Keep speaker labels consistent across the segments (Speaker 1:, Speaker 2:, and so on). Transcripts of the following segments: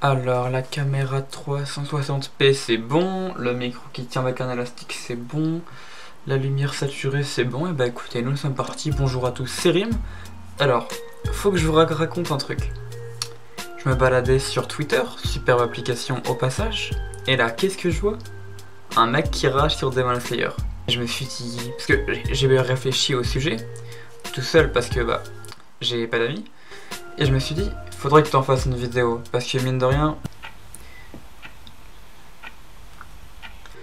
Speaker 1: Alors la caméra 360p c'est bon, le micro qui tient avec un élastique c'est bon, la lumière saturée c'est bon, et bah écoutez, nous sommes partis, bonjour à tous, c'est Rim. Alors, faut que je vous raconte un truc. Je me baladais sur Twitter, superbe application au passage, et là qu'est-ce que je vois? Un mec qui rage sur Demon Slayer. Je me suis dit, parce que j'ai réfléchi au sujet, tout seul parce que bah j'ai pas d'amis, et je me suis dit, faudrait que tu en fasses une vidéo, parce que mine de rien,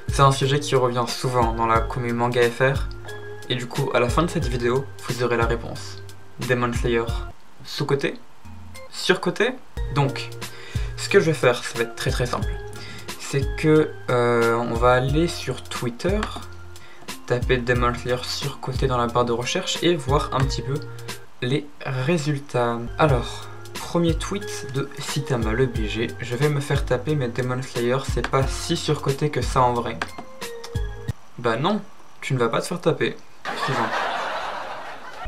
Speaker 1: c'est un sujet qui revient souvent dans la commune manga FR, et du coup, à la fin de cette vidéo, vous aurez la réponse. Demon Slayer, sous-côté, sur-côté. Donc, ce que je vais faire, ça va être très simple. C'est que on va aller sur Twitter, taper Demon Slayer sur-côté dans la barre de recherche et voir un petit peu les résultats. Alors, premier tweet de Sitama le BG, je vais me faire taper, mais Demon Slayer c'est pas si surcoté que ça en vrai. Bah non, tu ne vas pas te faire taper. Suivant.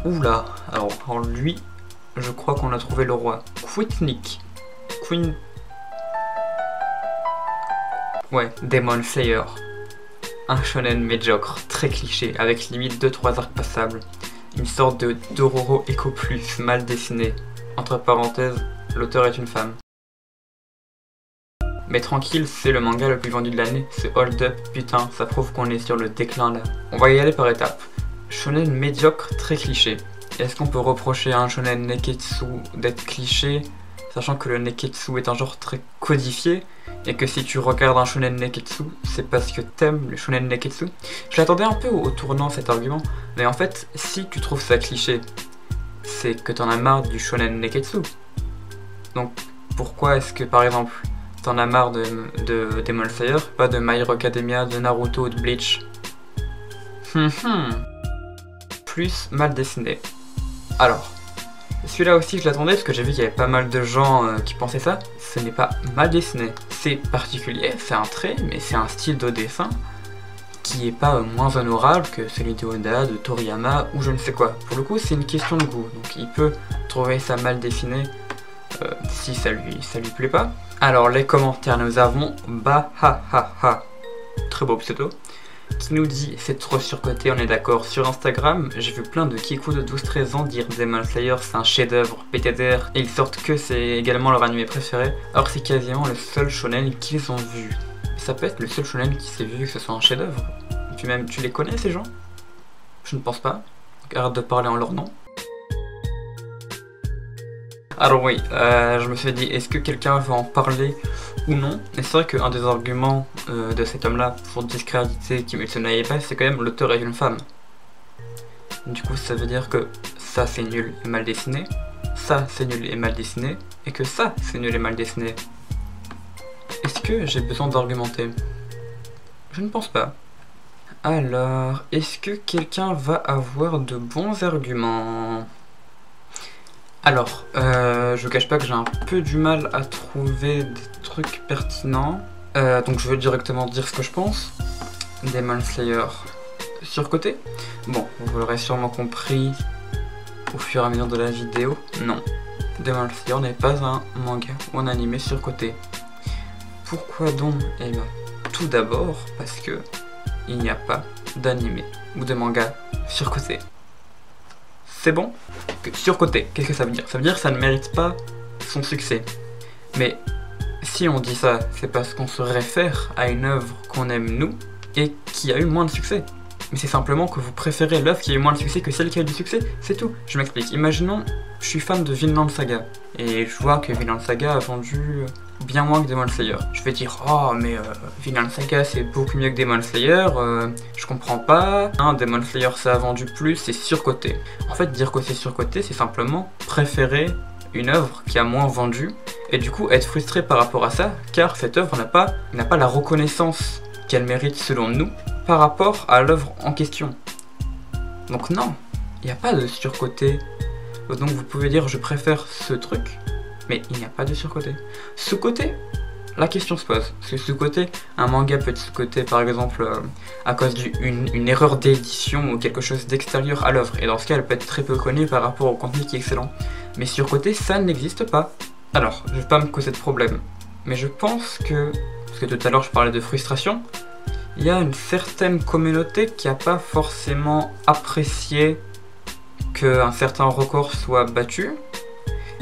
Speaker 1: Oula, alors en lui, je crois qu'on a trouvé le roi. Queen... Ouais, Demon Slayer. Un shonen médiocre, très cliché, avec limite 2-3 arcs passables. Une sorte de Dororo Echo Plus mal dessiné. Entre parenthèses, l'auteur est une femme. Mais tranquille, c'est le manga le plus vendu de l'année, c'est Hold Up, putain, ça prouve qu'on est sur le déclin là. On va y aller par étapes. Shonen médiocre, très cliché. Est-ce qu'on peut reprocher à un shonen neketsu d'être cliché, sachant que le neketsu est un genre très codifié, et que si tu regardes un shonen neketsu, c'est parce que t'aimes le shonen neketsu? Je l'attendais un peu au tournant cet argument, mais en fait, si tu trouves ça cliché, c'est que t'en as marre du shonen neketsu. Donc pourquoi est-ce que par exemple t'en as marre de Demon Slayer, pas de My Hero Academia, de Naruto ou de Bleach? Plus mal dessiné. Alors, celui-là aussi je l'attendais parce que j'ai vu qu'il y avait pas mal de gens qui pensaient ça. Ce n'est pas mal dessiné, c'est particulier, c'est un trait, mais c'est un style de dessin qui est pas moins honorable que celui de Oda, de Toriyama ou je ne sais quoi. Pour le coup, c'est une question de goût, donc il peut trouver ça mal dessiné si ça lui plaît pas. Alors les commentaires, nous avons Bahahaha, très beau pseudo, qui nous dit c'est trop surcoté, on est d'accord. Sur Instagram, j'ai vu plein de kikou de 12-13 ans dire Demon Slayer c'est un chef-d'œuvre, PTDR, et ils sortent que c'est également leur animé préféré, or c'est quasiment le seul shonen qu'ils ont vu. Ça peut être le seul shonen qui s'est vu que ce soit un chef-d'œuvre. Puis même, tu les connais ces gens? Je ne pense pas. Donc arrête de parler en leur nom. Alors oui, je me suis dit, est-ce que quelqu'un veut en parler ou non? Et c'est vrai qu'un des arguments de cet homme-là pour discréditer Kimetsu no Yaiba, c'est quand même l'auteur est une femme. Du coup, ça veut dire que ça c'est nul et mal dessiné, ça c'est nul et mal dessiné, et que ça c'est nul et mal dessiné. Est-ce que j'ai besoin d'argumenter? Je ne pense pas. Alors, est-ce que quelqu'un va avoir de bons arguments? Alors, je vous cache pas que j'ai un peu du mal à trouver des trucs pertinents. Donc je vais directement dire ce que je pense. Demon Slayer surcoté. Bon, vous l'aurez sûrement compris au fur et à mesure de la vidéo. Non, Demon Slayer n'est pas un manga ou un animé surcoté. Pourquoi donc? Eh bien, tout d'abord parce que il n'y a pas d'animé ou de manga surcoté. C'est bon? Surcoté, qu'est-ce que ça veut dire? Ça veut dire que ça ne mérite pas son succès. Mais si on dit ça, c'est parce qu'on se réfère à une œuvre qu'on aime nous et qui a eu moins de succès. Mais c'est simplement que vous préférez l'œuvre qui a eu moins de succès que celle qui a eu du succès, c'est tout. Je m'explique. Imaginons, je suis fan de Vinland Saga et je vois que Vinland Saga a vendu bien moins que Demon Slayer. Je vais dire, oh mais Vinland Saga c'est beaucoup mieux que Demon Slayer, je comprends pas, hein, Demon Slayer ça a vendu plus, c'est surcoté. En fait, dire que c'est surcoté, c'est simplement préférer une œuvre qui a moins vendu et du coup être frustré par rapport à ça, car cette œuvre n'a pas la reconnaissance qu'elle mérite selon nous par rapport à l'œuvre en question. Donc non, il n'y a pas de surcoté. Donc vous pouvez dire je préfère ce truc, mais il n'y a pas de surcoté. Sous-côté, la question se pose. Parce que sous-côté, un manga peut être sous-côté par exemple à cause d'une erreur d'édition ou quelque chose d'extérieur à l'œuvre. Et dans ce cas, elle peut être très peu connue par rapport au contenu qui est excellent. Mais surcoté, ça n'existe pas. Alors, je vais pas me causer de problème. Mais je pense que, parce que tout à l'heure je parlais de frustration, il y a une certaine communauté qui n'a pas forcément apprécié qu'un certain record soit battu,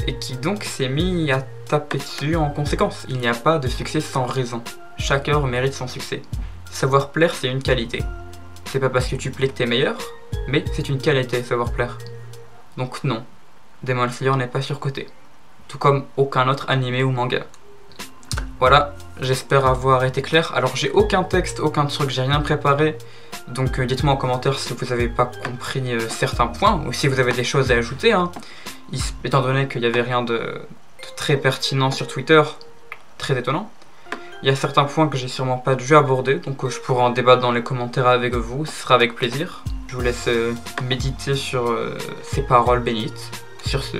Speaker 1: et qui donc s'est mis à taper dessus en conséquence. Il n'y a pas de succès sans raison. Chaque œuvre mérite son succès. Savoir plaire, c'est une qualité. C'est pas parce que tu plais que t'es meilleur, mais c'est une qualité, savoir plaire. Donc non, Demon Slayer n'est pas surcoté. Tout comme aucun autre animé ou manga. Voilà, j'espère avoir été clair. Alors j'ai aucun texte, aucun truc, j'ai rien préparé. Donc dites-moi en commentaire si vous n'avez pas compris certains points, ou si vous avez des choses à ajouter. Hein. Étant donné qu'il n'y avait rien de très pertinent sur Twitter, très étonnant. Il y a certains points que j'ai sûrement pas dû aborder, donc je pourrai en débattre dans les commentaires avec vous, ce sera avec plaisir. Je vous laisse méditer sur ces paroles bénites. Sur ce.